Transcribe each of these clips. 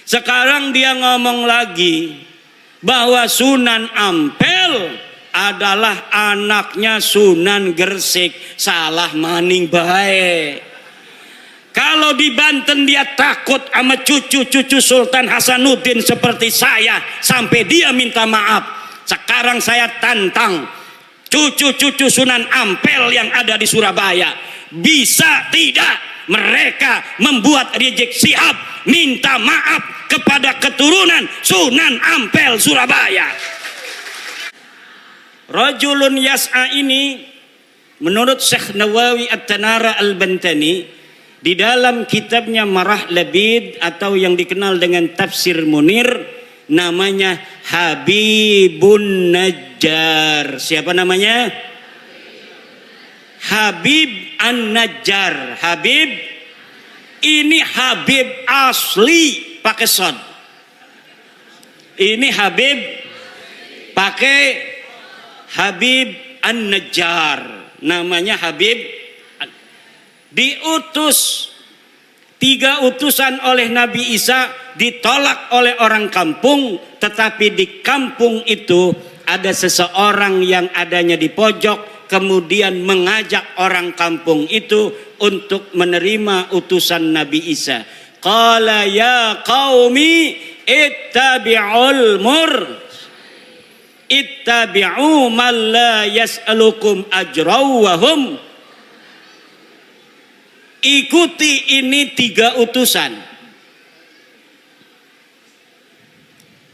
Sekarang dia ngomong lagi bahwa Sunan Ampel adalah anaknya Sunan Gresik. Salah maning bae. Kalau di Banten dia takut sama cucu-cucu Sultan Hasanuddin seperti saya sampai dia minta maaf. Sekarang saya tantang cucu-cucu Sunan Ampel yang ada di Surabaya, bisa tidak mereka membuat Rizik Syihab minta maaf kepada keturunan Sunan Ampel Surabaya. Rajulun yas'a ini menurut Syekh Nawawi At-Tanara Al-Bantani di dalam kitabnya Marah Labid atau yang dikenal dengan Tafsir Munir, namanya Habibun Najjar. Siapa namanya? Habib An-Najjar. Habib ini Habib asli pakai sod. Ini Habib pakai Habib An-Najjar. Namanya Habib. Diutus 3 utusan oleh Nabi Isa, ditolak oleh orang kampung, tetapi di kampung itu ada seseorang yang adanya di pojok, kemudian mengajak orang kampung itu untuk menerima utusan Nabi Isa. Qala ya qaumi ittabi'ul ittabi'u man la yas'alukum ajraw wa hum. Ikuti ini 3 utusan.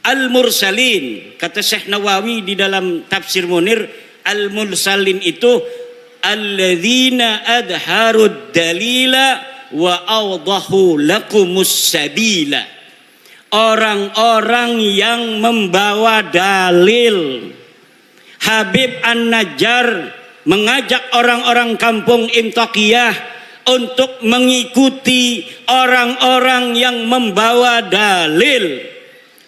Al-Mursalin, kata Syekh Nawawi di dalam Tafsir Munir, Al-Mursalin itu alladzina adharud dalila wa awdahu lakumus sabila. Orang-orang yang membawa dalil. Habib An-Najjar mengajak orang-orang kampung Imtaqiyah untuk mengikuti orang-orang yang membawa dalil.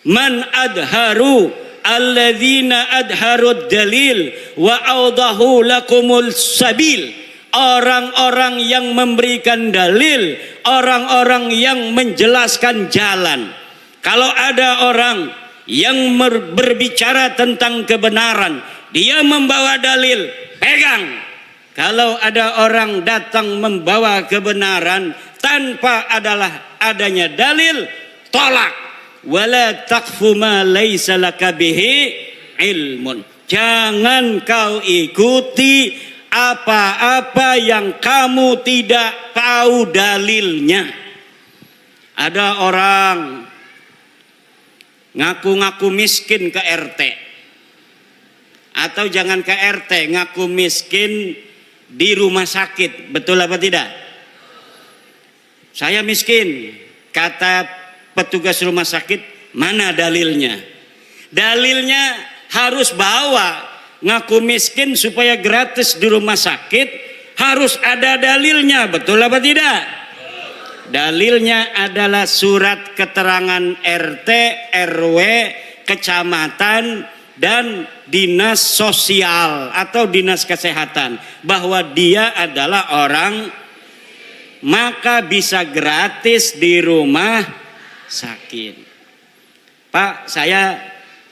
Man adharu alladzina adharud dalil wa awdahu lakumul sabil. Orang-orang yang memberikan dalil, orang-orang yang menjelaskan jalan. Kalau ada orang yang berbicara tentang kebenaran, dia membawa dalil, pegang. Kalau ada orang datang membawa kebenaran tanpa adanya dalil, tolak. Wala taqfu ma laisa laka bihi ilmun. Jangan kau ikuti apa-apa yang kamu tidak tahu dalilnya. Ada orang ngaku-ngaku miskin ke RT. Atau jangan ke RT, ngaku miskin di rumah sakit. Betul apa tidak? Saya miskin, kata petugas rumah sakit. Mana dalilnya? Dalilnya harus bawa. Ngaku miskin supaya gratis di rumah sakit, harus ada dalilnya. Betul apa tidak? Dalilnya adalah surat keterangan RT, RW, kecamatan, dan dinas sosial atau dinas kesehatan bahwa dia adalah orang, maka bisa gratis di rumah sakit. Pak, saya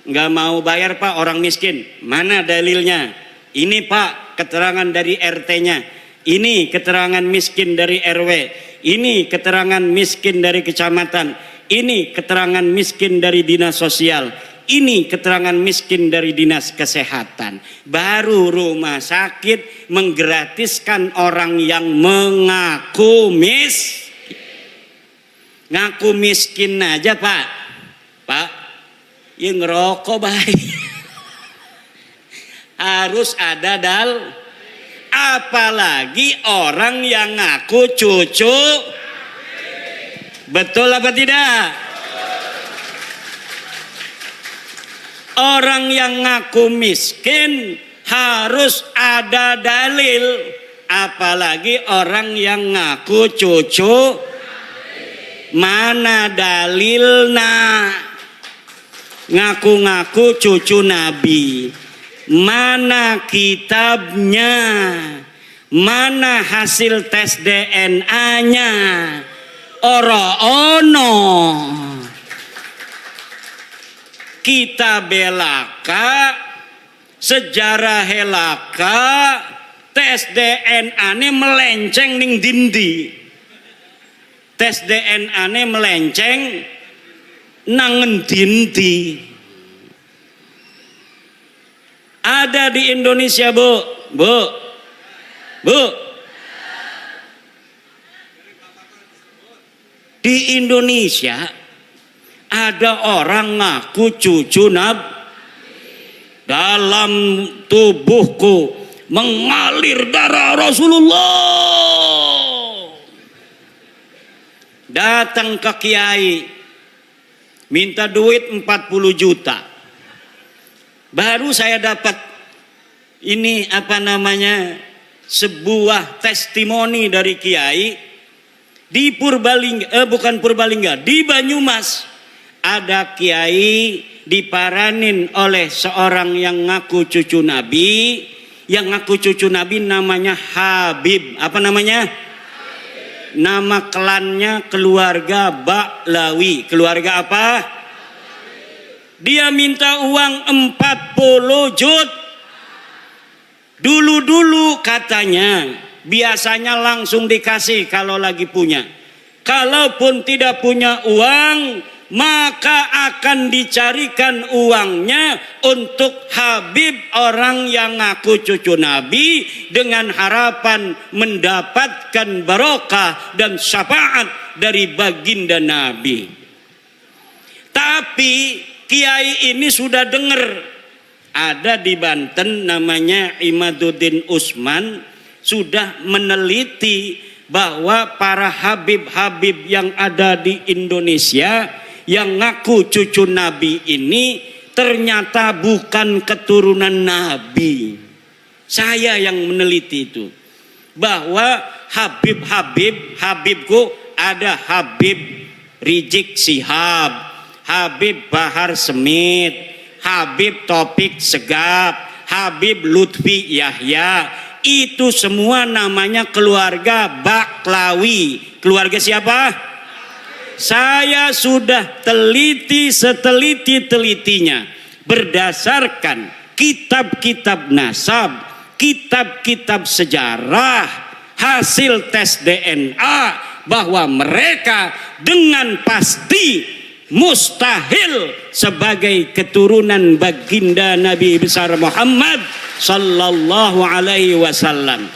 nggak mau bayar Pak, orang miskin. Mana dalilnya? Ini Pak, keterangan dari RT-nya. Ini keterangan miskin dari RW. Ini keterangan miskin dari kecamatan. Ini keterangan miskin dari dinas sosial. Ini keterangan miskin dari dinas kesehatan. Baru rumah sakit menggratiskan orang yang mengaku miskin. Ngaku miskin aja Pak. Pak, ya ngerokok baik. Harus ada apalagi orang yang ngaku cucu. Betul apa tidak? Orang yang ngaku miskin harus ada dalil, apalagi orang yang ngaku cucu. Mana dalilnya? Ngaku-ngaku cucu Nabi. Mana kitabnya? Mana hasil tes DNA-nya? Ora ono. kita belaka, sejarah helaka, tes DNA ne melenceng ning dindi. Tes DNA ne melenceng nangen dindi. Ada di Indonesia, Bu. Di Indonesia ada orang ngaku cucu Nabi. Dalam tubuhku mengalir darah Rasulullah. Datang ke kiai, minta duit 40 juta. Baru saya dapat ini sebuah testimoni dari kiai di Purbalingga, di Banyumas. Ada kiai diparanin oleh seorang yang ngaku cucu Nabi. Yang ngaku cucu Nabi namanya Habib. Apa namanya? Habib. Nama klannya keluarga Baklawi. Keluarga apa? Dia minta uang 40 juta. Dulu katanya biasanya langsung dikasih kalau lagi punya. Kalaupun tidak punya uang, maka akan dicarikan uangnya untuk Habib, orang yang ngaku cucu Nabi, dengan harapan mendapatkan barokah dan syafaat dari baginda Nabi. Tapi kiai ini sudah dengar, ada di Banten namanya Imaduddin Usman, sudah meneliti bahwa para habib-habib yang ada di Indonesia yang ngaku cucu Nabi ini ternyata bukan keturunan Nabi. Saya yang meneliti itu, bahwa Habibku ada Habib Rizik Sihab, Habib Bahar Smith, Habib Topik Segaf, Habib Lutfi Yahya. Itu semua namanya keluarga Baklawi. Keluarga siapa? Saya sudah teliti seteliti-telitinya berdasarkan kitab-kitab nasab, kitab-kitab sejarah, hasil tes DNA, bahwa mereka dengan pasti mustahil sebagai keturunan baginda Nabi besar Muhammad sallallahu alaihi wasallam.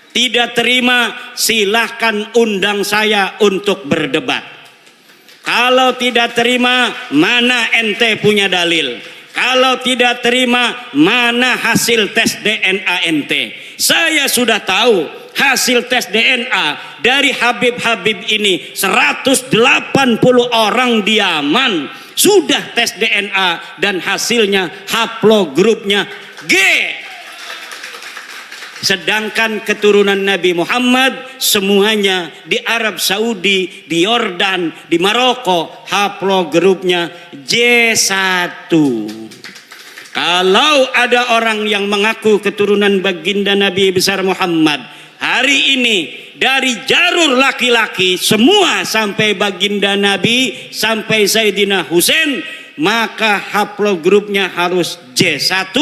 Tidak terima, silahkan undang saya untuk berdebat. Kalau tidak terima, mana ente punya dalil? Kalau tidak terima, mana hasil tes DNA ente? Saya sudah tahu hasil tes DNA dari Habib-habib ini. 180 orang di Yaman sudah tes DNA dan hasilnya haplogrupnya G. Sedangkan keturunan Nabi Muhammad semuanya di Arab Saudi, di Yordan, di Maroko, haplogrupnya J1. Kalau ada orang yang mengaku keturunan baginda Nabi besar Muhammad hari ini dari jalur laki-laki semua sampai baginda Nabi sampai Sayyidina Husain, maka haplogrupnya harus J1.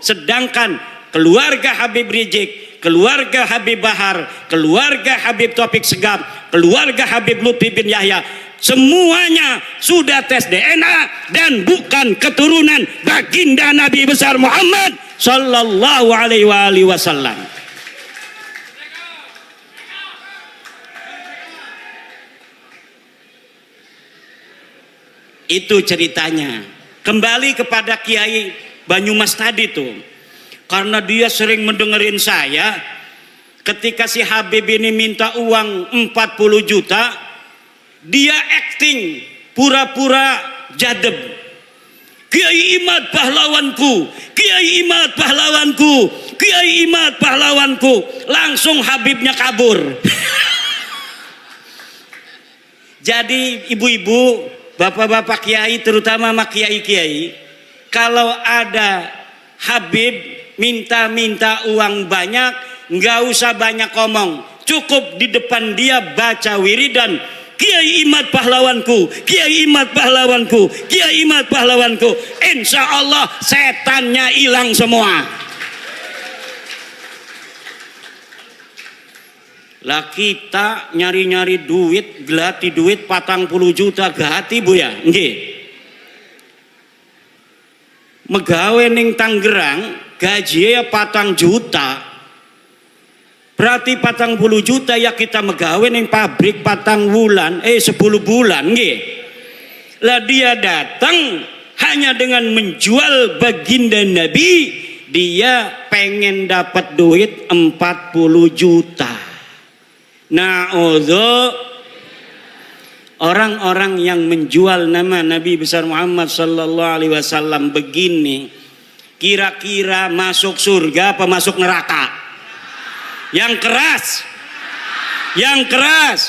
Sedangkan keluarga Habib Rizik, keluarga Habib Bahar, keluarga Habib Topik Segaf, keluarga Habib Lutfi bin Yahya, semuanya sudah tes DNA dan bukan keturunan baginda Nabi besar Muhammad sallallahu alaihi wasallam. Itu ceritanya. Kembali kepada Kiai Banyumas tadi tuh. Karena dia sering mendengerin saya, ketika si Habib ini minta uang 40 juta, dia acting pura-pura jadeb. Kiai Imad pahlawanku, Kiai Imad pahlawanku, Kiai Imad pahlawanku. Langsung Habibnya kabur. Jadi ibu-ibu, bapak-bapak kiai, terutama sama kiai-kiai, kalau ada Habib minta uang banyak, nggak usah banyak ngomong, cukup di depan dia baca wiridan, Kiai Imad pahlawanku, Kiai Imad pahlawanku, Kiai Imad pahlawanku. Insya Allah setannya hilang semua. Lah kita nyari-nyari duit, gelati duit 40 juta gati Bu ya, nggih. Megawe ning Tangerang gaji ya 4 juta. Berarti 40 juta ya kita megawe ning pabrik 10 bulan nggih. Lah dia datang hanya dengan menjual baginda Nabi, dia pengen dapat duit 40 juta. Nah, orang-orang yang menjual nama Nabi besar Muhammad sallallahu alaihi wasallam begini, kira-kira masuk surga apa masuk neraka? Yang keras. Yang keras.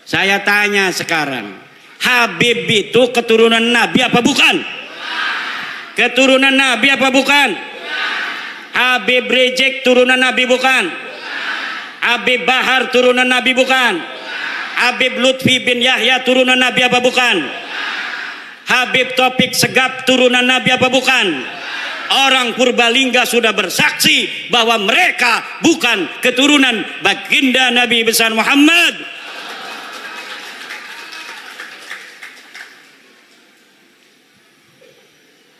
Saya tanya sekarang, Habib itu keturunan Nabi apa bukan? Keturunan Nabi apa bukan? Habib Rizik turunan Nabi bukan? Habib Bahar turunan Nabi bukan? Habib Lutfi bin Yahya turunan Nabi apa bukan? Habib Taufik Segaf turunan Nabi apa bukan? Orang Purbalingga sudah bersaksi bahwa mereka bukan keturunan baginda Nabi besar Muhammad.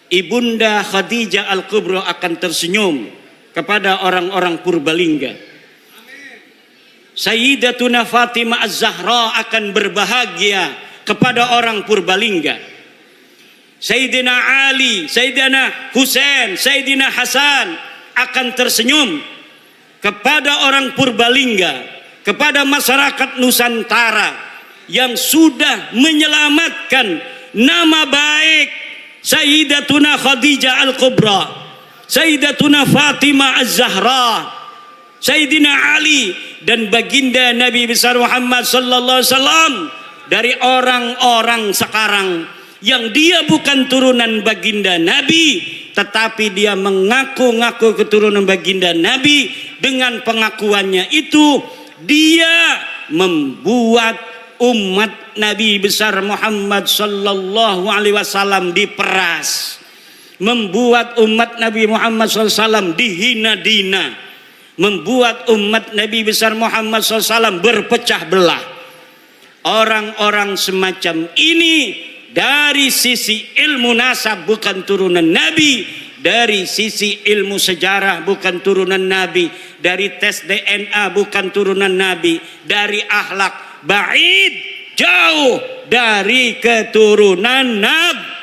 Ibunda Khadijah Al-Kubra akan tersenyum kepada orang-orang Purbalingga. Sayyidatuna Fatimah Az-Zahra akan berbahagia kepada orang Purbalingga. Sayyidina Ali, Sayyidina Husain, Sayyidina Hasan akan tersenyum kepada orang Purbalingga, kepada masyarakat Nusantara yang sudah menyelamatkan nama baik Sayyidatuna Khadijah Al-Kubra, Sayyidatuna Fatimah Az-Zahra, Sayyidina Ali dan baginda Nabi besar Muhammad sallallahu alaihi wasallam dari orang-orang sekarang yang dia bukan turunan baginda Nabi, tetapi dia mengaku-ngaku keturunan baginda Nabi. Dengan pengakuannya itu dia membuat umat Nabi besar Muhammad sallallahu alaihi wasallam diperas, membuat umat Nabi Muhammad sallallahu alaihi wasallam dihina-dina, membuat umat Nabi besar Muhammad SAW berpecah belah. Orang-orang semacam ini dari sisi ilmu nasab bukan turunan Nabi, dari sisi ilmu sejarah bukan turunan Nabi, dari tes DNA bukan turunan Nabi, dari akhlak ba'id, jauh dari keturunan Nabi.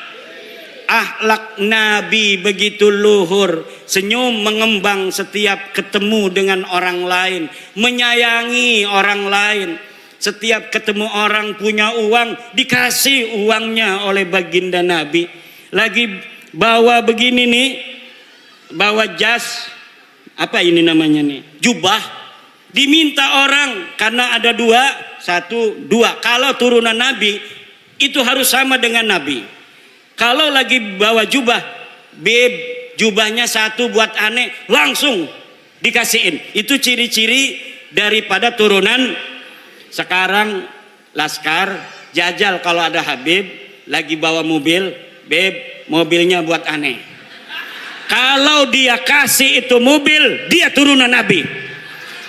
Akhlak Nabi begitu luhur, senyum mengembang setiap ketemu dengan orang lain, menyayangi orang lain. Setiap ketemu orang punya uang, dikasih uangnya oleh baginda Nabi. Lagi bawa begini nih, bawa jas, apa ini namanya nih, jubah, diminta orang karena ada dua. Kalau turunan Nabi itu harus sama dengan Nabi. Kalau lagi bawa jubah, jubahnya satu buat aneh, langsung dikasihin. Itu ciri-ciri daripada turunan. Sekarang Laskar jajal kalau ada Habib lagi bawa mobil, mobilnya buat aneh. Kalau dia kasih itu mobil, dia turunan Nabi.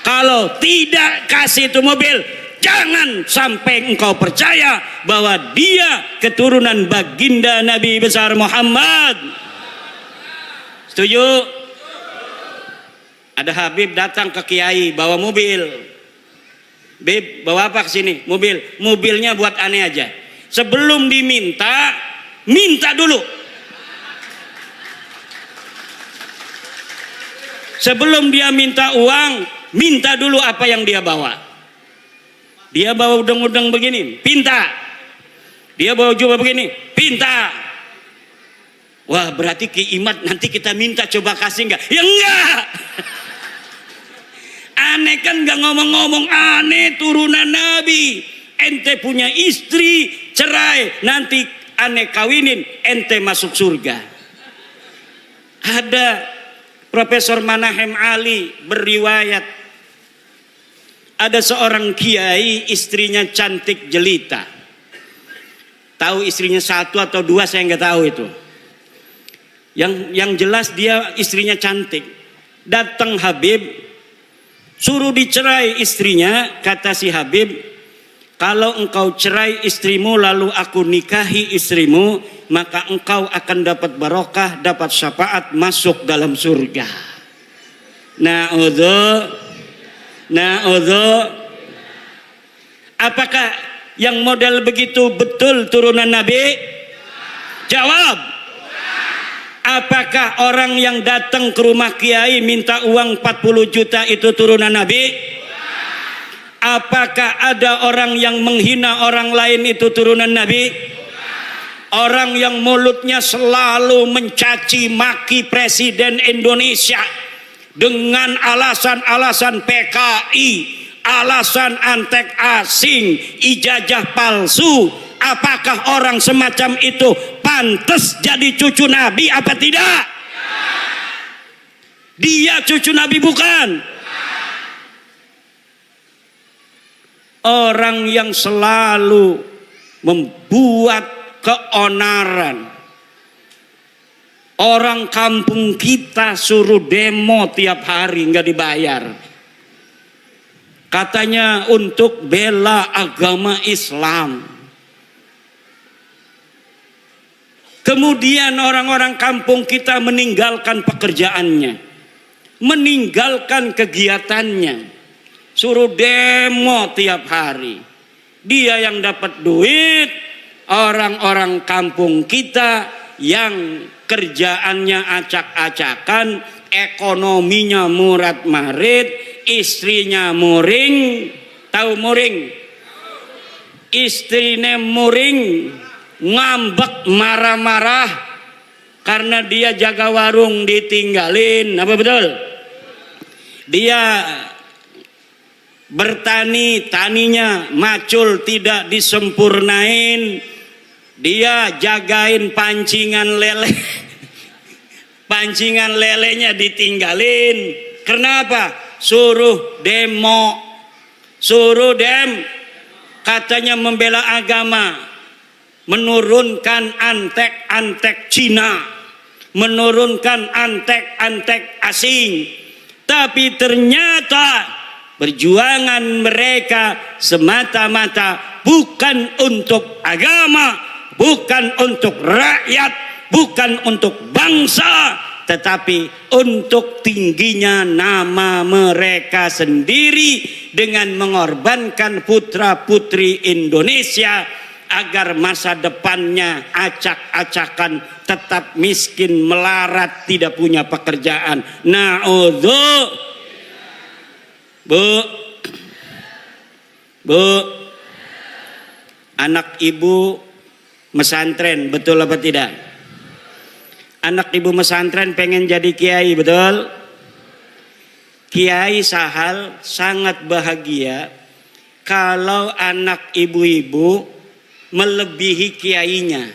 Kalau tidak kasih itu mobil, jangan sampai engkau percaya bahwa dia keturunan baginda Nabi besar Muhammad. Setuju? Ada Habib datang ke Kiai bawa mobil. Beb, bawa apa ke sini? Mobil. Mobilnya buat aneh aja. Sebelum diminta, minta dulu. Sebelum dia minta uang, minta dulu apa yang dia bawa. Dia bawa udang-udang begini, pinta. Dia bawa jubah begini, pinta. Wah, berarti Ki Imad nanti kita minta coba kasih enggak? Ya enggak. Aneh kan enggak ngomong-ngomong, aneh turunan Nabi. Ente punya istri, cerai, nanti aneh kawinin, ente masuk surga. Ada Profesor Manahem Ali berriwayat, Ada seorang kiai, istrinya cantik jelita. Tahu istrinya satu atau dua, saya nggak tahu itu. Yang jelas dia istrinya cantik. Datang Habib, suruh dicerai istrinya. Kata si Habib, kalau engkau cerai istrimu lalu aku nikahi istrimu, maka engkau akan dapat barokah, dapat syafaat, masuk dalam surga. Na'udzu. Apakah yang model begitu betul turunan Nabi? Jawab. Apakah orang yang datang ke rumah kiai minta uang 40 juta itu turunan Nabi? Apakah ada orang yang menghina orang lain itu turunan Nabi? Orang yang mulutnya selalu mencaci maki Presiden Indonesia dengan alasan-alasan PKI, alasan antek asing, ijazah palsu. Apakah orang semacam itu pantas jadi cucu Nabi apa tidak? Dia cucu Nabi bukan? Orang yang selalu membuat keonaran. Orang kampung kita suruh demo tiap hari nggak dibayar. Katanya untuk bela agama Islam. Kemudian orang-orang kampung kita meninggalkan pekerjaannya, meninggalkan kegiatannya, suruh demo tiap hari. Dia yang dapat duit, orang-orang kampung kita yang kerjaannya acak-acakan, ekonominya murat-marit, istrinya muring. Tahu muring? Istrinya muring, ngambek, marah-marah karena dia jaga warung ditinggalin. Apa betul? Dia bertani, taninya macul tidak disempurnain. Dia jagain pancingan lele, pancingan lelenya ditinggalin. Kenapa? Suruh demo, katanya membela agama, menurunkan antek-antek Cina, menurunkan antek-antek asing. Tapi ternyata perjuangan mereka semata-mata bukan untuk agama, bukan untuk rakyat, bukan untuk bangsa, tetapi untuk tingginya nama mereka sendiri dengan mengorbankan putra-putri Indonesia agar masa depannya acak-acakan, tetap miskin, melarat, tidak punya pekerjaan. Na'udzu. Bu, anak ibu mesantren, betul apa tidak? Anak ibu mesantren pengen jadi kiai, betul? Kiai Sahal sangat bahagia kalau anak ibu-ibu melebihi kiainya.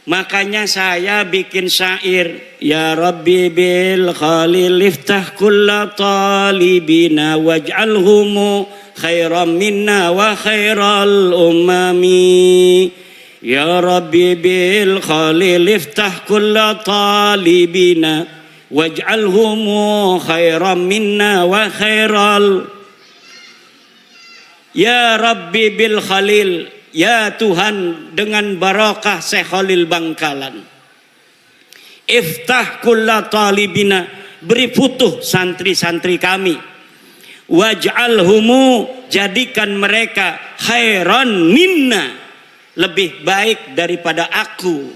Makanya saya bikin syair, ya Rabbi bil khalil iftah kulla talibina waj'alhumu khairan minna wa khairal umami. Ya Rabbi bil khalil iftah kulla talibina waj'alhumu khairan minna wa khairal. Ya Rabbi bil khalil, ya Tuhan dengan barakah Syekh Khalil Bangkalan, iftah kulla talibina, beri futuh santri-santri kami, waj'alhumu, jadikan mereka khairan minna, lebih baik daripada aku,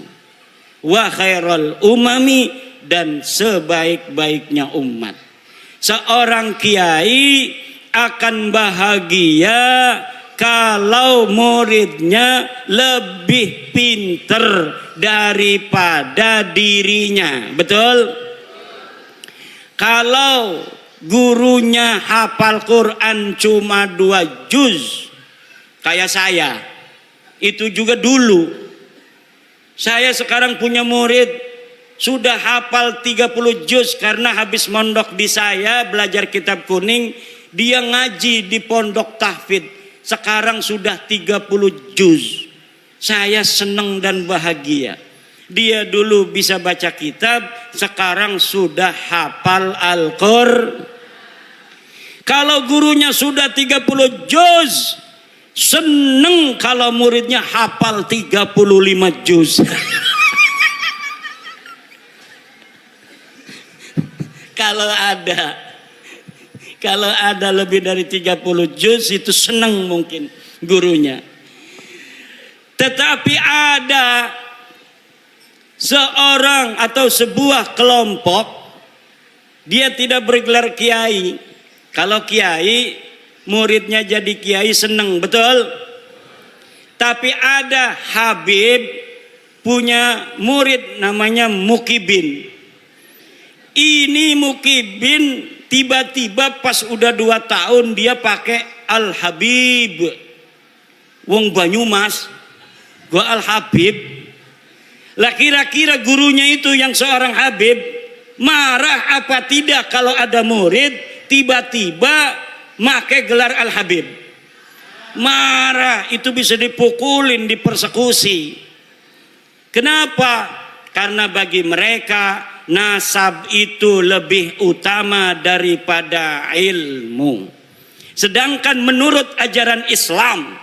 wa khairal umami, dan sebaik-baiknya umat. Seorang kiai akan bahagia kalau muridnya lebih pinter daripada dirinya. Betul? Kalau gurunya hafal Quran cuma 2 juz, kayak saya, itu juga dulu. Saya sekarang punya murid sudah hafal 30 juz karena habis mondok di saya belajar kitab kuning, dia ngaji di pondok tahfidz. Sekarang sudah 30 juz. Saya senang dan bahagia. Dia dulu bisa baca kitab, sekarang sudah hafal Al-Qur'an. Kalau gurunya sudah 30 juz, seneng kalau muridnya hafal 35 juz. Kalau ada lebih dari 30 juz itu seneng mungkin gurunya. Tetapi ada seorang atau sebuah kelompok, dia tidak bergelar kiai. Kalau kiai, muridnya jadi kiai seneng, betul? Tapi ada Habib punya murid namanya Mukibin. Ini Mukibin tiba-tiba pas udah 2 tahun dia pakai Al-Habib. Wong Banyumas, gua Al-Habib. Lah kira-kira gurunya itu yang seorang Habib marah apa tidak kalau ada murid tiba-tiba make gelar Al-Habib? Marah, itu bisa dipukulin, dipersekusi. Kenapa? Karena bagi mereka nasab itu lebih utama daripada ilmu. Sedangkan menurut ajaran Islam,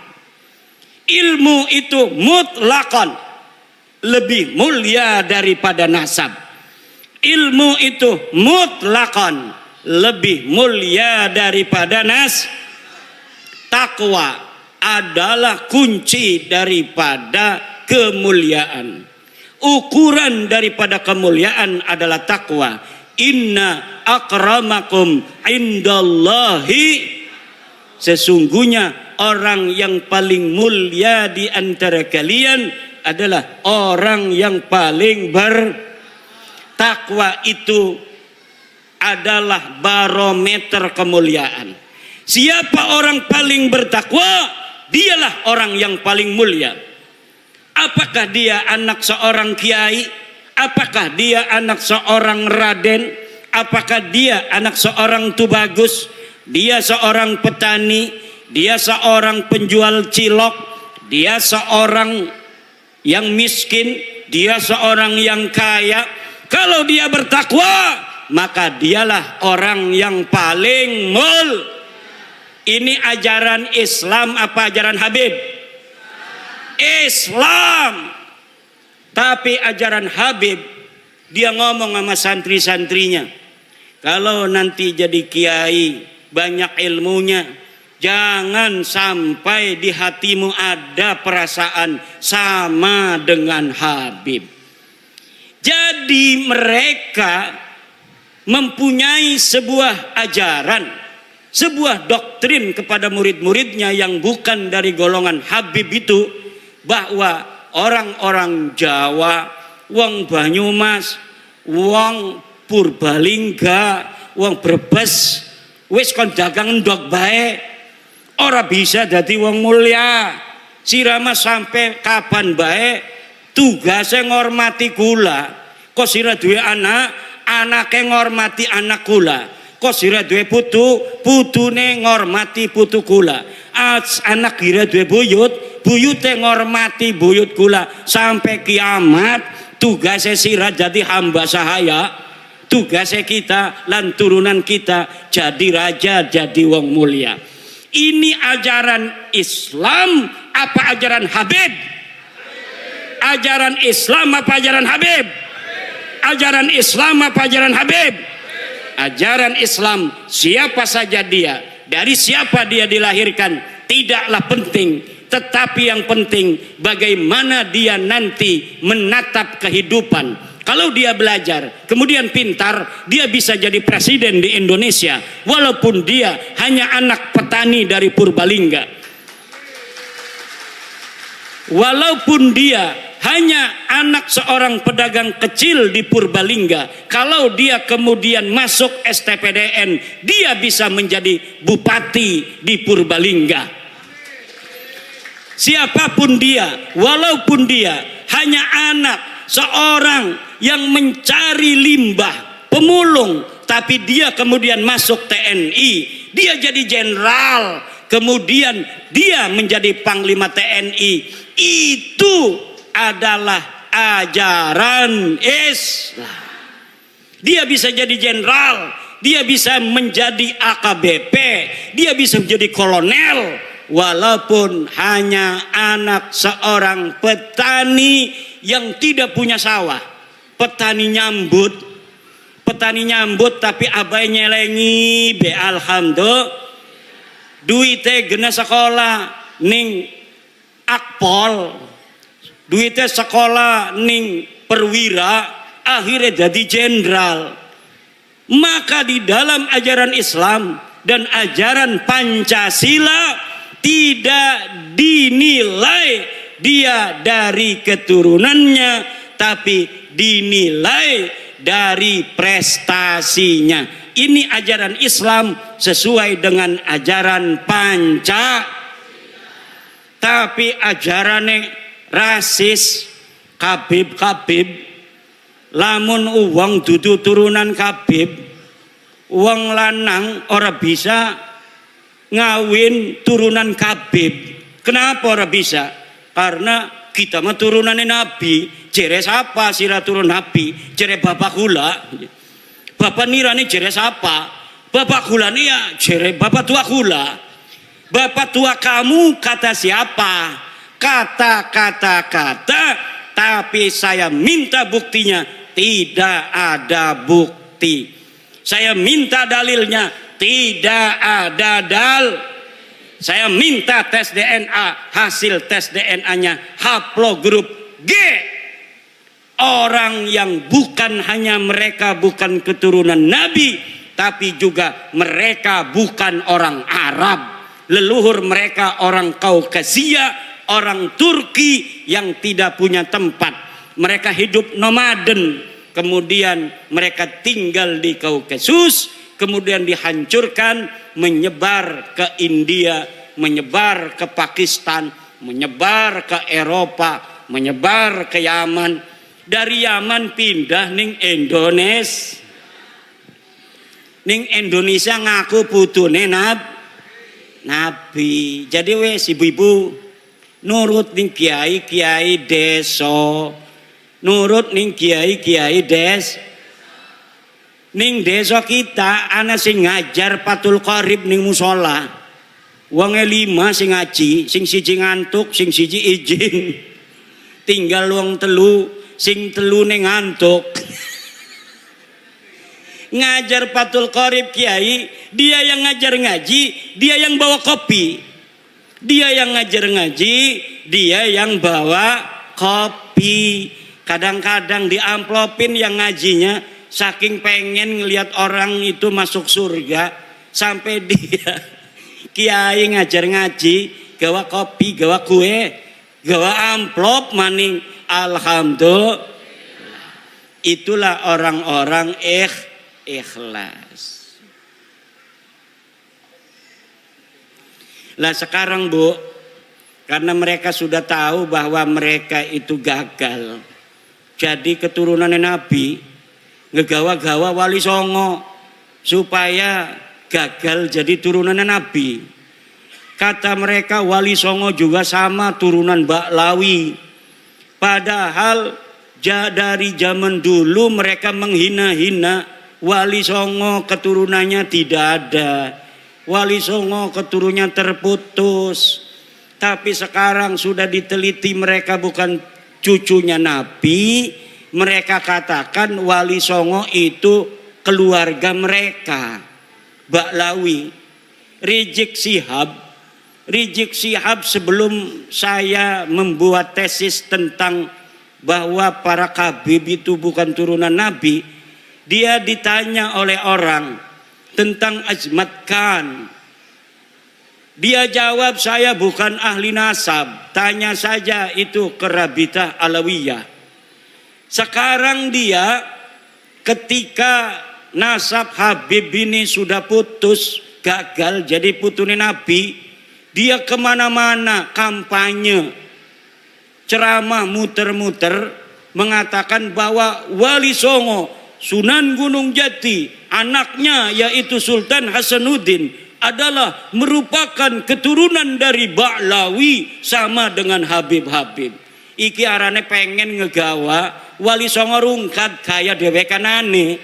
ilmu itu mutlakon lebih mulia daripada nasab. Ilmu itu mutlakon lebih mulia daripada Takwa adalah kunci daripada kemuliaan. Ukuran daripada kemuliaan adalah takwa. Inna akramakum indallahi, sesungguhnya orang yang paling mulia di antara kalian adalah orang yang paling bertakwa. Itu adalah barometer kemuliaan. Siapa orang paling bertakwa, dialah orang yang paling mulia. Apakah dia anak seorang kiai? Apakah dia anak seorang raden? Apakah dia anak seorang tubagus? Dia seorang petani? Dia seorang penjual cilok? Dia seorang yang miskin? Dia seorang yang kaya? Kalau dia bertakwa, maka dialah orang yang paling Ini ajaran Islam apa ajaran Habib? Islam. Tapi ajaran Habib, dia ngomong sama santri-santrinya, kalau nanti jadi kiai banyak ilmunya, jangan sampai di hatimu ada perasaan sama dengan Habib. Jadi mereka mempunyai sebuah ajaran, sebuah doktrin kepada murid-muridnya yang bukan dari golongan Habib itu, bahwa orang-orang Jawa, wong Banyumas, wong Purbalingga, wong Brebes wis kon dagang ndok bae, ora bisa dadi wong mulia. Sirama sampai kapan bae tugase ngormati kula. Kok sira duwe anak, anake ngormati anak kula. Kok sira duwe putu, putune ngormati putu kula. Anak kira duwe buyut, buyute ngormati buyut kula. Sampai kiamat tugasnya sira jadi hamba sahaya. Tugasnya kita lan turunan kita jadi raja, jadi wong mulia. Ini ajaran Islam apa ajaran Habib? Ajaran Islam apa ajaran Habib? Ajaran Islam apa ajaran Habib? Ajaran Islam, siapa saja dia, dari siapa dia dilahirkan, tidaklah penting. Tetapi yang penting bagaimana dia nanti menatap kehidupan. Kalau dia belajar, kemudian pintar, dia bisa jadi presiden di Indonesia. Walaupun dia hanya anak petani dari Purbalingga. Walaupun dia hanya anak seorang pedagang kecil di Purbalingga, kalau dia kemudian masuk STPDN, dia bisa menjadi bupati di Purbalingga. Siapapun dia, walaupun dia hanya anak seorang yang mencari limbah, pemulung, tapi dia kemudian masuk TNI, dia jadi jenderal, kemudian dia menjadi panglima TNI. Itu adalah ajaran Islam. Dia bisa jadi jenderal, dia bisa menjadi AKBP, dia bisa menjadi kolonel, walaupun hanya anak seorang petani yang tidak punya sawah. Petani nyambut tapi abai nyelengi be alhamdulillah duite gena sekolah ning akpol, duite sekolah ning perwira, akhirnya jadi jenderal. Maka di dalam ajaran Islam dan ajaran Pancasila tidak dinilai dia dari keturunannya, tapi dinilai dari prestasinya. Ini ajaran Islam sesuai dengan ajaran Pancasila. Tapi ajarannya rasis, kabib, lamun uang dudu turunan kabib, uang lanang ora bisa ngawin turunan kabib. Kenapa ora bisa? Karena kita mah turunannya Nabi. Jere siapa sira turun Nabi? Jere bapak kula. Bapak nirani jere siapa? Bapak kula nih ya jere bapak tua kula. Bapak tua kamu kata siapa? Kata, tapi saya minta buktinya. Tidak ada bukti. Saya minta dalilnya. Tidak ada Saya minta tes DNA. Hasil tes DNA-nya haplogrup G. Orang yang bukan hanya mereka bukan keturunan Nabi, tapi juga mereka bukan orang Arab. Leluhur mereka orang Kaukasia, orang Turki yang tidak punya tempat. Mereka hidup nomaden, kemudian mereka tinggal di Kaukasus, kemudian dihancurkan, menyebar ke India, menyebar ke Pakistan, menyebar ke Eropa, menyebar ke Yaman. Dari Yaman pindah ning Indonesia. Ning Indonesia ngaku putune Nabi. Jadi wes ibu-ibu nurut ning kiai desa. Nurut ning kiai ning desa kita ana sing ngajar Fathul Qorib ning musola. Wonge 5 sing ngaji, sing siji ngantuk, sing siji izin. Tinggal wong telu, sing telu ning ngantuk. Ngajar Fathul Qorib kiai, dia yang ngajar ngaji, dia yang bawa kopi. Dia yang ngajar ngaji, dia yang bawa kopi. Kadang-kadang diamplopin yang ngajinya, saking pengen ngelihat orang itu masuk surga, sampai dia kiai ngajar ngaji, gawa kopi, gawa kue, gawa amplop maning. Alhamdulillah. Itulah orang-orang ikhlas. Lah sekarang Bu, karena mereka sudah tahu bahwa mereka itu gagal jadi keturunan Nabi, ngegawa-gawa Wali Songo supaya gagal jadi turunan Nabi. Kata mereka Wali Songo juga sama turunan Baklawi. Padahal dari zaman dulu mereka menghina-hina Wali Songo, keturunannya tidak ada. Wali Songo keturunannya terputus. Tapi sekarang sudah diteliti mereka bukan cucunya Nabi. Mereka katakan Wali Songo itu keluarga mereka, Baklawi. Rizik Syihab sebelum saya membuat tesis tentang bahwa para kabib itu bukan turunan Nabi, dia ditanya oleh orang tentang Azmat Khan. Dia jawab, saya bukan ahli nasab, tanya saja itu ke Rabitah Alawiyah. Sekarang dia ketika nasab Habib ini sudah putus, gagal jadi putune Nabi, dia kemana-mana kampanye, ceramah muter-muter, mengatakan bahwa Wali Songo Sunan Gunung Jati, anaknya yaitu Sultan Hasanuddin adalah merupakan keturunan dari Ba'lawi sama dengan Habib-Habib. Iki arane pengen ngegawa Wali Songo rungkat kaya dewekanane.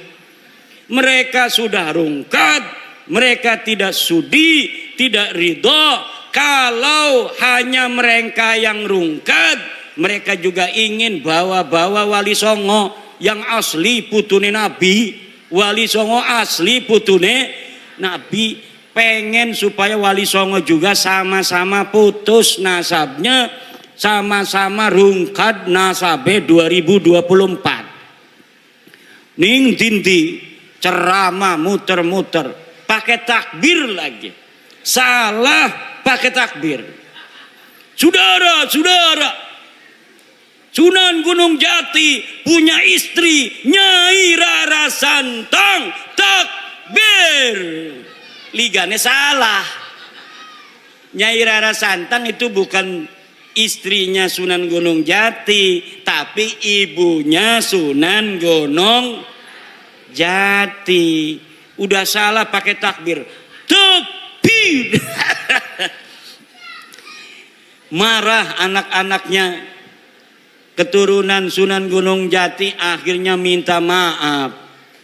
Mereka sudah rungkat, mereka tidak sudi, tidak ridho. Kalau hanya mereka yang rungkat, mereka juga ingin bawa-bawa Wali Songo yang asli putune Nabi. Wali Songo asli putune Nabi. Pengen supaya Wali Songo juga sama-sama putus nasabnya, sama-sama rungkat nasabe 2024. Ning dindi ceramah muter-muter pakai takbir lagi. Salah pakai takbir. Saudara-saudara, Sunan Gunung Jati punya istri Nyai Rara Santang, takbir. Ligane salah. Nyai Rara Santang itu bukan istrinya Sunan Gunung Jati, tapi ibunya Sunan Gunung Jati. Udah salah pakai takbir. Takbir. Marah anak-anaknya. Keturunan Sunan Gunung Jati akhirnya minta maaf.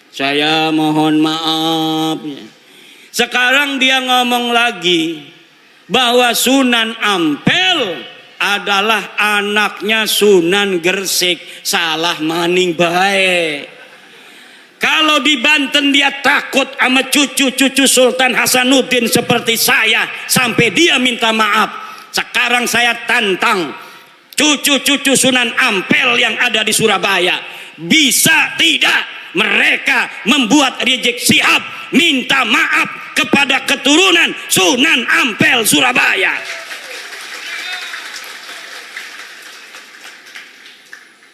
Saya mohon maaf. Sekarang dia ngomong lagi bahwa Sunan Ampel adalah anaknya Sunan Gresik. Salah maning bae. Kalau di Banten dia takut sama cucu-cucu Sultan Hasanuddin seperti saya sampai dia minta maaf. Sekarang saya tantang cucu-cucu Sunan Ampel yang ada di Surabaya, bisa tidak mereka membuat Rizik Syihab minta maaf kepada keturunan Sunan Ampel Surabaya?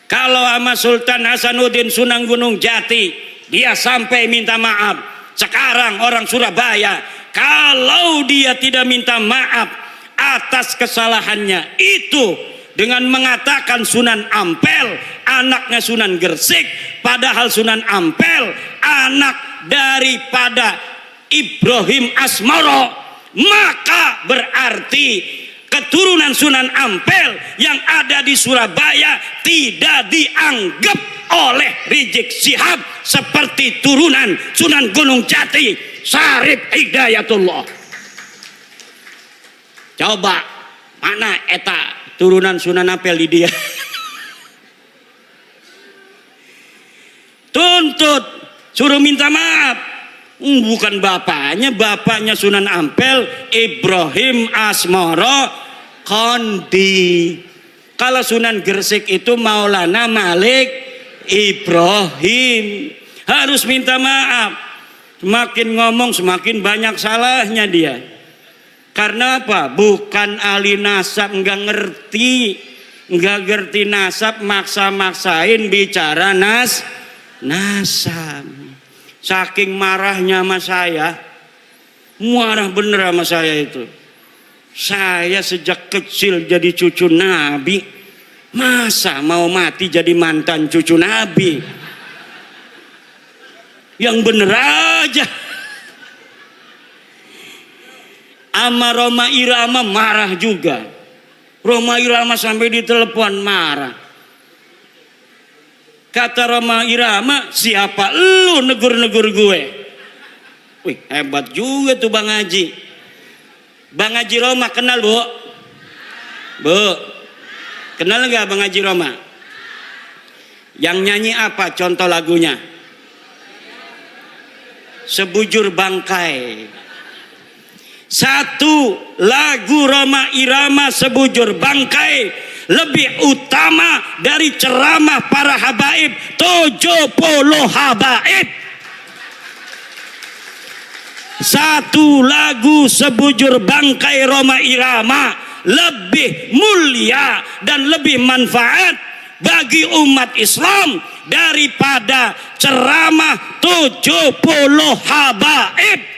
Kalau sama Sultan Hasanuddin Sunan Gunung Jati dia sampai minta maaf, sekarang orang Surabaya kalau dia tidak minta maaf atas kesalahannya itu dengan mengatakan Sunan Ampel anaknya Sunan Gresik, padahal Sunan Ampel anak daripada Ibrahim Asmoro, maka berarti keturunan Sunan Ampel yang ada di Surabaya tidak dianggap oleh Rizik Syihab seperti turunan Sunan Gunung Jati Syarif Hidayatullah. Coba mana eta turunan Sunan Ampel di dia? Tuntut, suruh minta maaf. Bukan bapaknya Sunan Ampel Ibrahim Asmoro Kondi. Kalau Sunan Gresik itu Maulana Malik Ibrahim. Harus minta maaf. Semakin ngomong semakin banyak salahnya dia. Karena apa? Bukan ahli nasab, nggak ngerti nasab, maksa-maksain bicara nasab. Saking marahnya sama saya, marah bener sama saya itu. Saya sejak kecil jadi cucu Nabi, masa mau mati jadi mantan cucu Nabi? Yang bener aja. Ama Roma Irama marah juga. Roma Irama sampai ditelepon marah. Kata Roma Irama, siapa lu negur-negur gue? Wih, hebat juga tuh Bang Haji. Bang Haji Roma kenal bu? Bu, kenal gak Bang Haji Roma? Yang nyanyi apa contoh lagunya? Sebujur Bangkai. Satu lagu Roma Irama Sebujur Bangkai lebih utama dari ceramah para habaib 70 habaib. Satu lagu Sebujur Bangkai Roma Irama lebih mulia dan lebih manfaat bagi umat Islam daripada ceramah 70 habaib.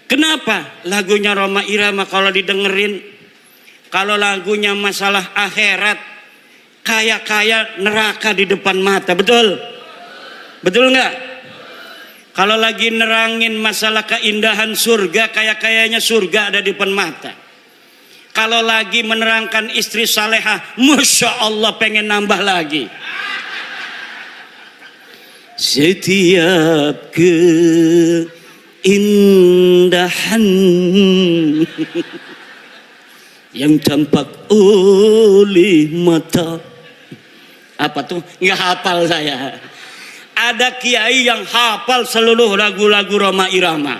Kenapa lagunya Rhoma Irama kalau didengerin, kalau lagunya masalah akhirat, kayak neraka di depan mata, betul? Betul nggak? Kalau lagi nerangin masalah keindahan surga, kayaknya surga ada di depan mata. Kalau lagi menerangkan istri salehah, Masya Allah pengen nambah lagi. Setiap keindahan yang tampak oleh mata. Apa tuh? Nggak hafal saya. Ada kiai yang hafal seluruh lagu-lagu Rhoma Irama.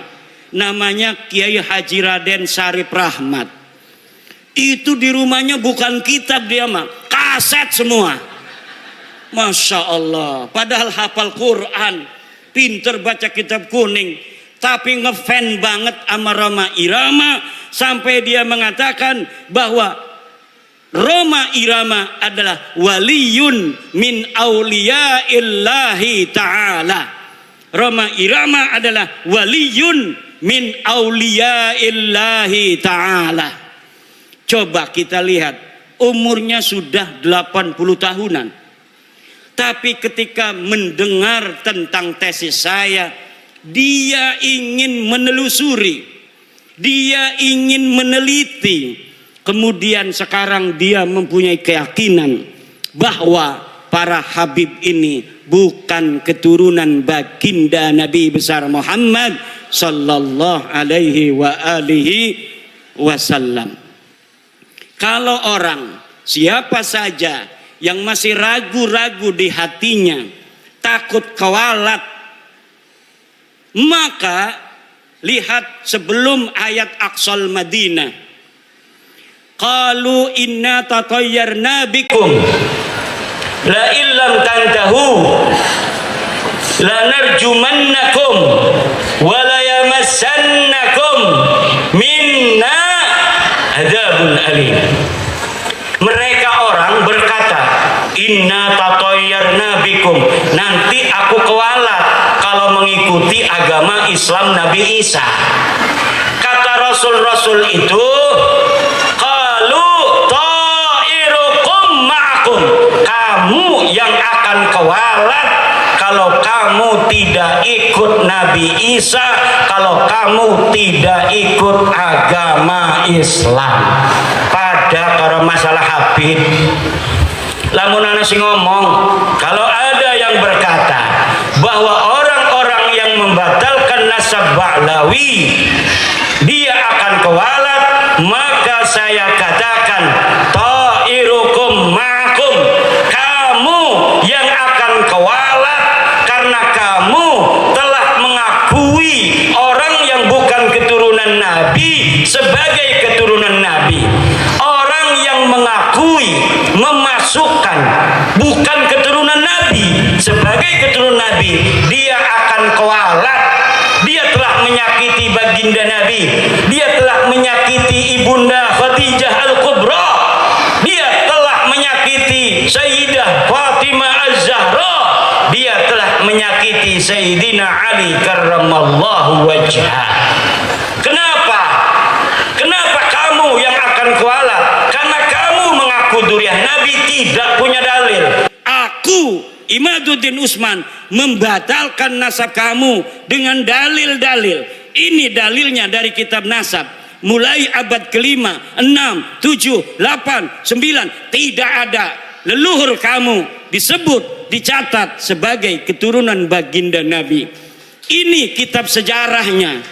Namanya Kiai Haji Raden Syarif Rahmat. Itu di rumahnya bukan kitab dia mah, kaset semua. Masya Allah. Padahal hafal Quran, pinter baca kitab kuning, tapi ngefan banget sama Rhoma Irama sampai dia mengatakan bahwa Rhoma Irama adalah waliyun min auliyaillahi ta'ala. Rhoma Irama adalah waliyun min auliyaillahi ta'ala. Coba kita lihat, umurnya sudah 80 tahunan. Tapi ketika mendengar tentang tesis saya, dia ingin menelusuri, dia ingin meneliti. Kemudian sekarang dia mempunyai keyakinan bahwa para habib ini bukan keturunan baginda Nabi besar Muhammad sallallahu alaihi wa alihi wasallam. Kalau orang siapa saja yang masih ragu-ragu di hatinya, takut kewalat, maka lihat sebelum ayat Aqsal Madinah. Qalu inna tatayyarna bikum la illam tantahu lanarjumannakum wa la yamassannakum minna adzabun alim. Mereka orang berkata, inna tatayyarna bikum, nanti aku kewalat kalau mengikuti agama Islam Nabi Isa. Kata Rasul-Rasul itu, kamu yang akan kewalat kalau kamu tidak ikut Nabi Isa, kalau kamu tidak ikut agama Islam. Pada kalau masalah habib, lamun ana sing ngomong, kalau ada yang berkata bahwa orang-orang yang membatalkan nasab Ba'lawi dia akan kewalat, maka saya katakan ta'irukum ma'akum, kamu yang akan kewalat karena kamu telah mengakui orang yang bukan keturunan Nabi sebagai keturunan Nabi. Orang yang mengakui, memasukkan bukan keturunan Nabi sebagai keturunan Nabi, dia akan kewalat. Dia telah menyakiti baginda Nabi, dia telah menyakiti ibunda Khadijah Al-Kubra, dia telah menyakiti Sayyidah Fatimah Az-Zahra, dia telah menyakiti Sayyidina Ali karramallahu wajhah. Kenapa? Kenapa kamu yang akan kualat? Karena kamu mengaku duriah Nabi, tidak punya dalil. Aku Imaduddin Usman membatalkan nasab kamu dengan dalil-dalil. Ini dalilnya dari kitab nasab. Mulai abad kelima, 6, 7, 8, 9. Tidak ada leluhur kamu disebut, dicatat sebagai keturunan baginda Nabi. Ini kitab sejarahnya.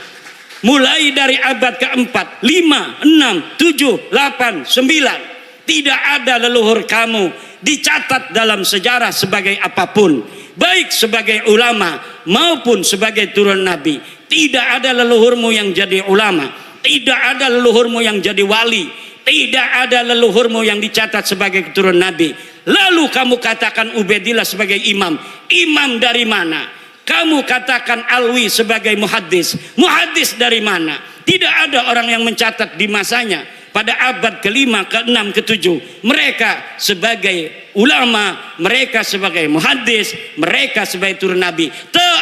Mulai dari abad keempat, 5, 6, 7, 8, 9. Tidak ada leluhur kamu dicatat dalam sejarah sebagai apapun, baik sebagai ulama maupun sebagai turun Nabi. Tidak ada leluhurmu yang jadi ulama, tidak ada leluhurmu yang jadi wali, tidak ada leluhurmu yang dicatat sebagai keturunan Nabi. Lalu kamu katakan Ubaidillah sebagai imam. Imam dari mana? Kamu katakan Alwi sebagai muhaddis. Muhaddis dari mana? Tidak ada orang yang mencatat di masanya pada abad kelima, keenam, ketujuh. Mereka sebagai ulama, mereka sebagai muhaddis, mereka sebagai turun Nabi. Teu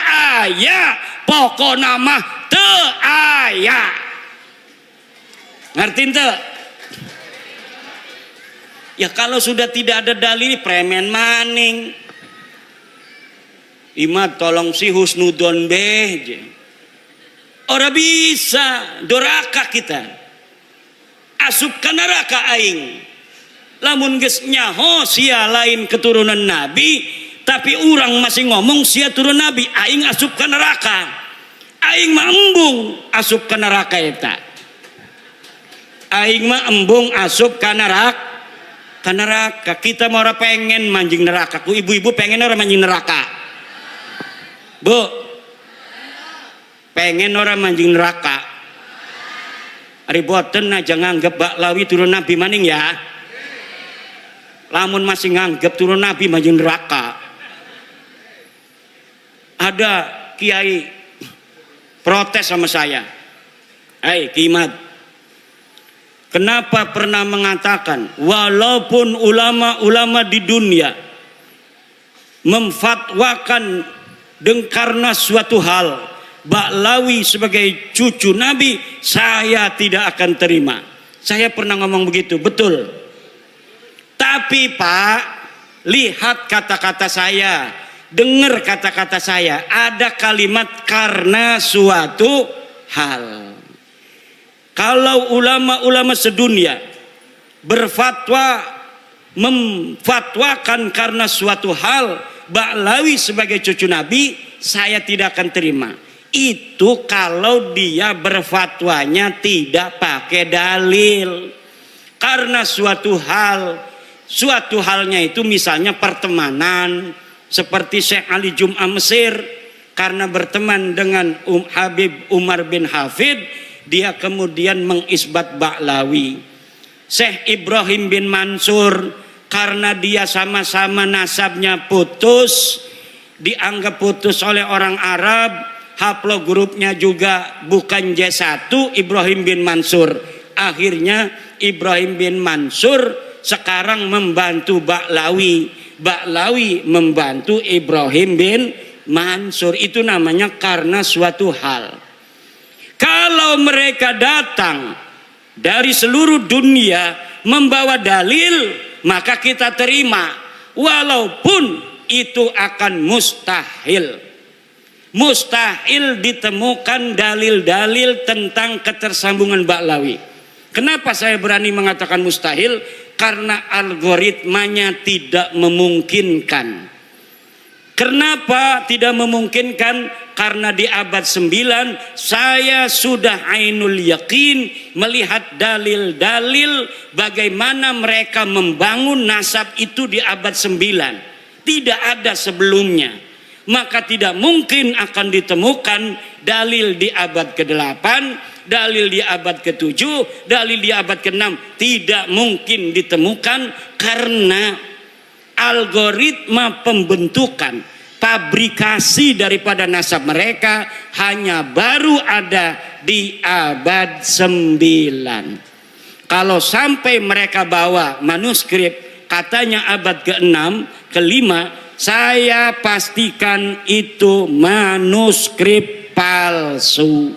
aya pokok nama teu aya. Ngerti teu? Ya kalau sudah tidak ada dalil premen maning. Imad tolong si husnudon beh. Ora bisa doraka kita. Asup ka neraka aing. Lamun geus nyaho sia lain keturunan nabi, tapi orang masih ngomong sia turun nabi, aing asup ka neraka. Aing mah embung asup ka neraka eta. Aing mah embung asup ka neraka. Kita mau orang pengen manjing neraka, ku ibu-ibu pengen orang manjing neraka, bu, pengen orang manjing neraka. Ari boten aja nganggep Baklawi turun nabi maning ya. Lamun masih nganggep turun nabi manjing neraka. Ada kiai protes sama saya, hai Kimat, kenapa pernah mengatakan walaupun ulama-ulama di dunia memfatwakan karena suatu hal Baklawi sebagai cucu Nabi, saya tidak akan terima. Saya pernah ngomong begitu, betul. Tapi Pak, lihat kata-kata saya, dengar kata-kata saya, ada kalimat karena suatu hal. Kalau ulama-ulama sedunia berfatwa memfatwakan karena suatu hal Baklawi sebagai cucu Nabi, saya tidak akan terima. Itu kalau dia berfatwanya tidak pakai dalil. Karena suatu halnya itu misalnya pertemanan, seperti Syekh Ali Jum'ah Mesir karena berteman dengan Habib Umar bin Hafid, dia kemudian mengisbat Baklawi. Syekh Ibrahim bin Mansur karena dia sama-sama nasabnya putus, dianggap putus oleh orang Arab, haplogrupnya juga bukan J1 Ibrahim bin Mansur. Akhirnya Ibrahim bin Mansur sekarang membantu Baklawi, Baklawi membantu Ibrahim bin Mansur. Itu namanya karena suatu hal. Kalau mereka datang dari seluruh dunia membawa dalil, maka kita terima, walaupun itu akan mustahil. Mustahil ditemukan dalil-dalil tentang ketersambungan Baklawi. Kenapa saya berani mengatakan mustahil? Karena algoritmanya tidak memungkinkan. Kenapa tidak memungkinkan? Karena di abad 9 saya sudah ainul yakin melihat dalil-dalil bagaimana mereka membangun nasab itu di abad 9. Tidak ada sebelumnya. Maka tidak mungkin akan ditemukan dalil di abad ke-8, dalil di abad ke-7, dalil di abad ke-6. Tidak mungkin ditemukan karena algoritma pembentukan fabrikasi daripada nasab mereka hanya baru ada di abad 9. Kalau sampai mereka bawa manuskrip katanya abad ke-6, ke-5, saya pastikan itu manuskrip palsu.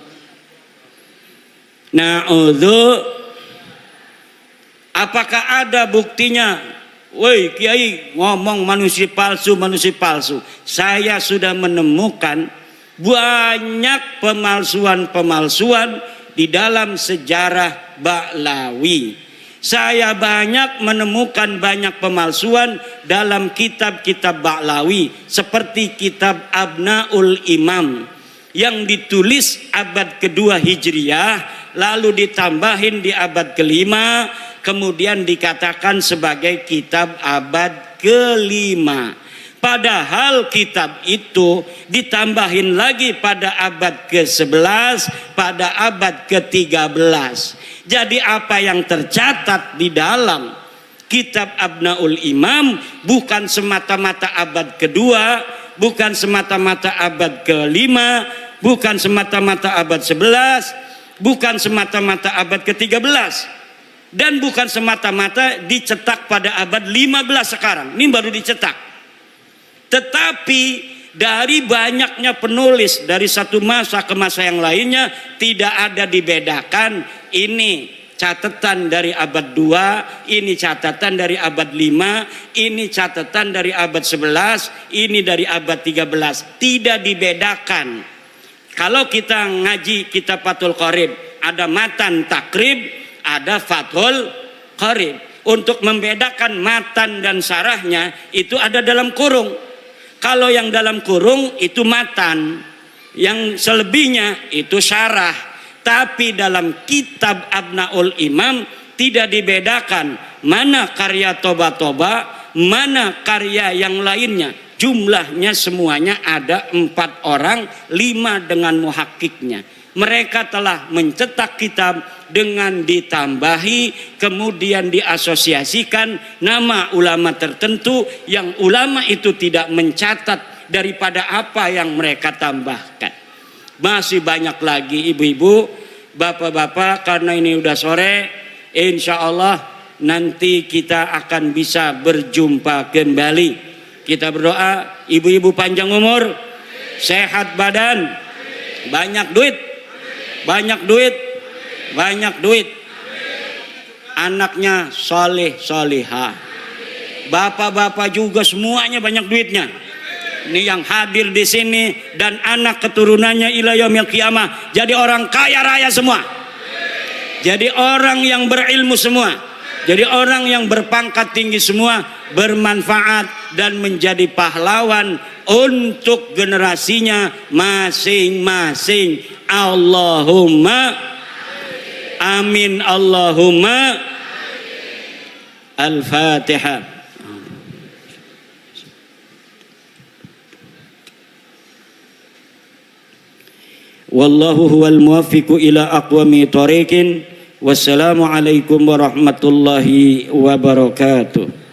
Apakah ada buktinya? Woi Kiai ngomong manusia palsu. Saya sudah menemukan banyak pemalsuan di dalam sejarah Baklawi. Saya banyak menemukan banyak pemalsuan dalam kitab-kitab Baklawi, seperti kitab Abnaul Imam yang ditulis abad kedua Hijriyah, lalu ditambahin di abad kelima, kemudian dikatakan sebagai kitab abad kelima. Padahal kitab itu ditambahin lagi pada abad ke-11, pada abad ke-13. Jadi apa yang tercatat di dalam kitab Abnaul Imam bukan semata-mata abad kedua, bukan semata-mata abad kelima, bukan semata-mata abad 11, bukan semata-mata abad ke-13. Dan bukan semata-mata dicetak pada abad 15 sekarang. Ini baru dicetak. Tetapi Dari banyaknya penulis dari satu masa ke masa yang lainnya tidak ada dibedakan, ini catatan dari abad 2, ini catatan dari abad 5, ini catatan dari abad 11, ini dari abad 13. Tidak dibedakan. Kalau kita ngaji kitab Fathul Qorib, ada matan takrib, ada Fathul Qorib. Untuk membedakan matan dan sarahnya itu ada dalam kurung. Kalau yang dalam kurung itu matan, yang selebihnya itu syarah. Tapi dalam kitab Abnaul Imam tidak dibedakan mana karya Toba-Toba, mana karya yang lainnya. Jumlahnya semuanya ada 4 orang, 5 dengan muhakkiknya. Mereka telah mencetak kitab dengan ditambahi, kemudian diasosiasikan nama ulama tertentu yang ulama itu tidak mencatat daripada apa yang mereka tambahkan. Masih banyak lagi ibu-ibu, bapak-bapak, karena ini udah sore, insya Allah nanti kita akan bisa berjumpa kembali. Kita berdoa, ibu-ibu panjang umur, sehat badan, banyak duit, banyak duit, banyak duit, anaknya soleh solihah, bapak-bapak juga semuanya banyak duitnya. Ini yang hadir di sini dan anak keturunannya ila yaumil qiyamah jadi orang kaya raya semua, jadi orang yang berilmu semua, jadi orang yang berpangkat tinggi semua, bermanfaat dan menjadi pahlawan untuk generasinya masing-masing. Allahumma amin, Allahumma. Al-Fatihah. Wallahu huwal muwaffiqu ila aqwami thoriqin. Wassalamu alaikum warahmatullahi wabarakatuh.